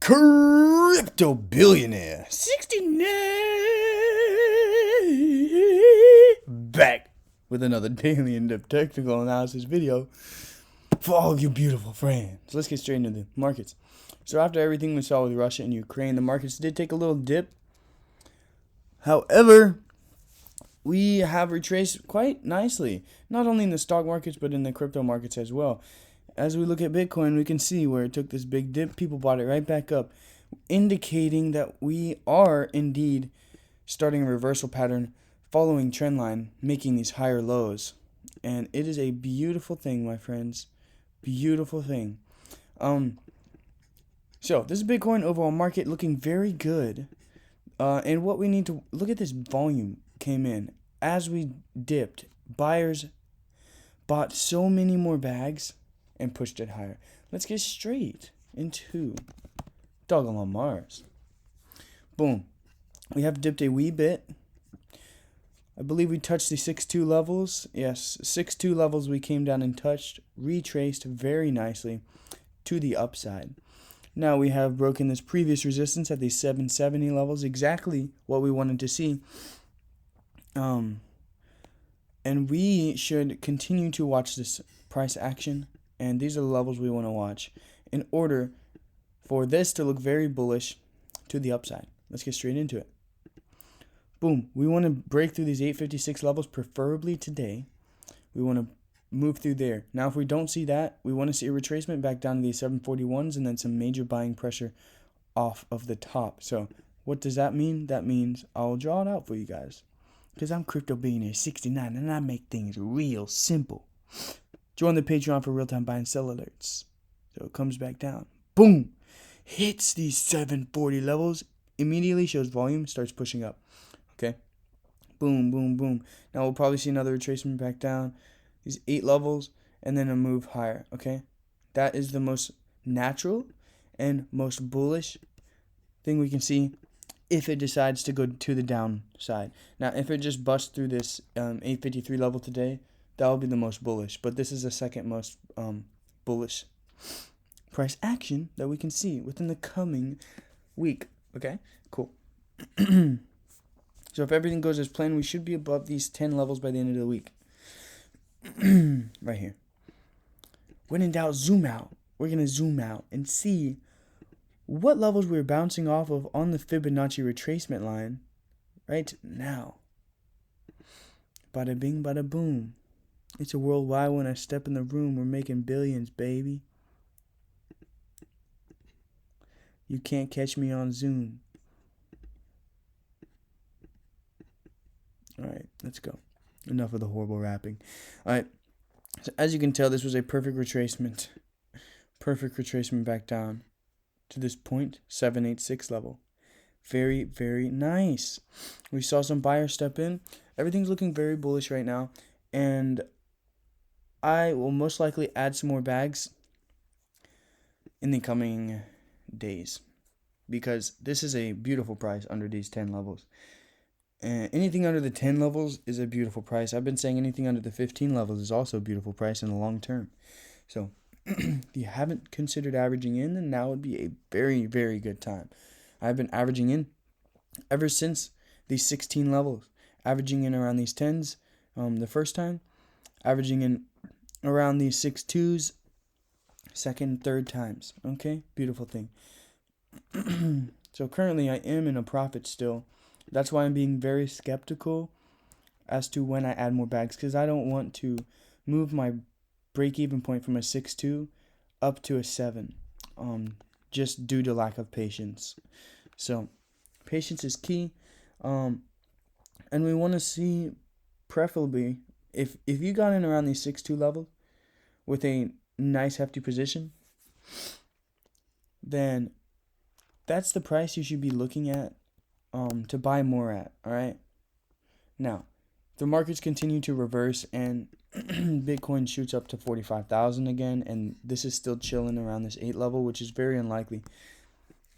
Crypto billionaire 69 back with another daily in-depth technical analysis video for all of you beautiful friends. Let's get straight into the markets. So after everything we saw with Russia and Ukraine, the markets did take a little dip. However, we have retraced quite nicely, not only in the stock markets but in the crypto markets as well. As we look at Bitcoin, we can see where it took this big dip. People bought it right back up, indicating that we are indeed starting a reversal pattern, following trend line, making these higher lows. And it is a beautiful thing, my friends. Beautiful thing. So this is Bitcoin overall market looking very good. And what we need to look at, this volume came in as we dipped. Buyers bought so many more bags and pushed it higher. Let's get straight into Dogelon Mars. Boom. We have dipped a wee bit. I believe we touched the 6.2 levels. Yes, 6.2 levels we came down and touched, retraced very nicely to the upside. Now we have broken this previous resistance at the 770 levels, exactly what we wanted to see. And we should continue to watch this price action. And these are the levels we want to watch in order for this to look very bullish to the upside. Let's get straight into it. Boom. We want to break through these 856 levels, preferably today. We want to move through there. Now, if we don't see that, we want to see a retracement back down to these 741s and then some major buying pressure off of the top. So what does that mean? That means I'll draw it out for you guys, because I'm Crypto Billionaire 69 and I make things real simple. Join the Patreon for real-time buy and sell alerts. So it comes back down. Boom! Hits these 740 levels. Immediately shows volume. Starts pushing up. Okay? Boom, boom, boom. Now we'll probably see another retracement back down. These 8 levels. And then a move higher. Okay? That is the most natural and most bullish thing we can see if it decides to go to the downside. Now, if it just busts through this 853 level today, that will be the most bullish. But this is the second most bullish price action that we can see within the coming week. Okay? Cool. So if everything goes as planned, we should be above these 10 levels by the end of the week. Right here. When in doubt, zoom out. We're going to zoom out and see what levels we're bouncing off of on the Fibonacci retracement line right now. Bada bing, bada boom. It's a worldwide. When I step in the room, we're making billions, baby. You can't catch me on Zoom. Alright, let's go. Enough of the horrible rapping. Alright, so as you can tell, this was a perfect retracement. Perfect retracement back down to this 0.786 level. Very, very nice. We saw some buyers step in. Everything's looking very bullish right now. And I will most likely add some more bags in the coming days, because this is a beautiful price under these 10 levels. And anything under the 10 levels is a beautiful price. I've been saying anything under the 15 levels is also a beautiful price in the long term. So if you haven't considered averaging in, then now would be a very, very good time. I've been averaging in ever since these 16 levels, averaging in around these 10s the first time, averaging in around these 6.2s second, third times. Okay, beautiful thing. So currently I am in a profit still. That's why I'm being very skeptical as to when I add more bags, because I don't want to move my break-even point from a 6.2 up to a 7, just due to lack of patience. So patience is key, and we want to see, preferably, if you got in around these 6.2 levels with a nice hefty position, then that's the price you should be looking at to buy more at. Alright, now if the markets continue to reverse and Bitcoin shoots up to 45,000 again, and this is still chilling around this 8 level, which is very unlikely,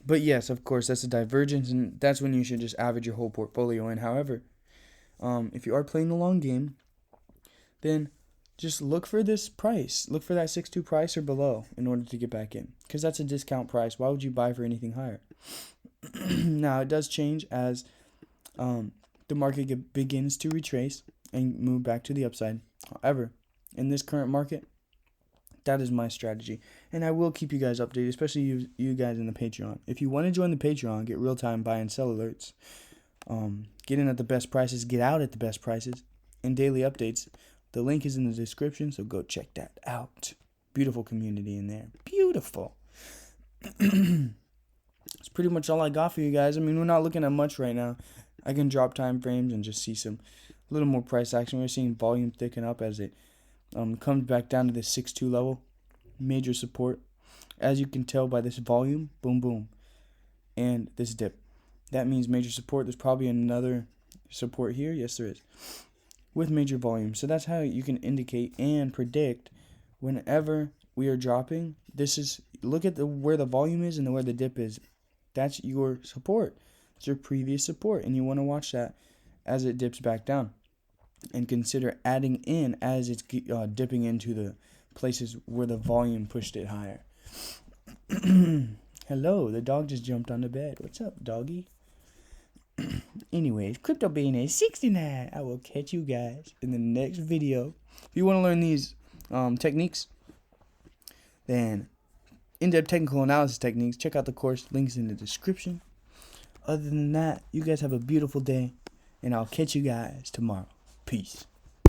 but yes, of course, that's a divergence, and that's when you should just average your whole portfolio in. However, if you are playing the long game, then just look for this price. Look for that 6.2 price or below in order to get back in, because that's a discount price. Why would you buy for anything higher? Now, it does change as the market begins to retrace and move back to the upside. However, in this current market, that is my strategy. And I will keep you guys updated, especially you guys in the Patreon. If you want to join the Patreon, get real-time buy and sell alerts, get in at the best prices, get out at the best prices, and daily updates. The link is in the description, so go check that out. Beautiful community in there. Beautiful. That's pretty much all I got for you guys. I mean, we're not looking at much right now. I can drop time frames and just see a little more price action. We're seeing volume thicken up as it comes back down to the 6.2 level. Major support. As you can tell by this volume, boom, boom, and this dip. That means major support. There's probably another support here. Yes, there is. With major volume. So that's how you can indicate and predict whenever we are dropping. Look at where the volume is and where the dip is. That's your support. It's your previous support, and you want to watch that as it dips back down, and consider adding in as it's dipping into the places where the volume pushed it higher. Hello, the dog just jumped on the bed. What's up, doggy? Anyways, Crypto Billionaire 69. I will catch you guys in the next video. If you want to learn these techniques, then in-depth technical analysis techniques, check out the course. Links in the description. Other than that, you guys have a beautiful day, and I'll catch you guys tomorrow. Peace.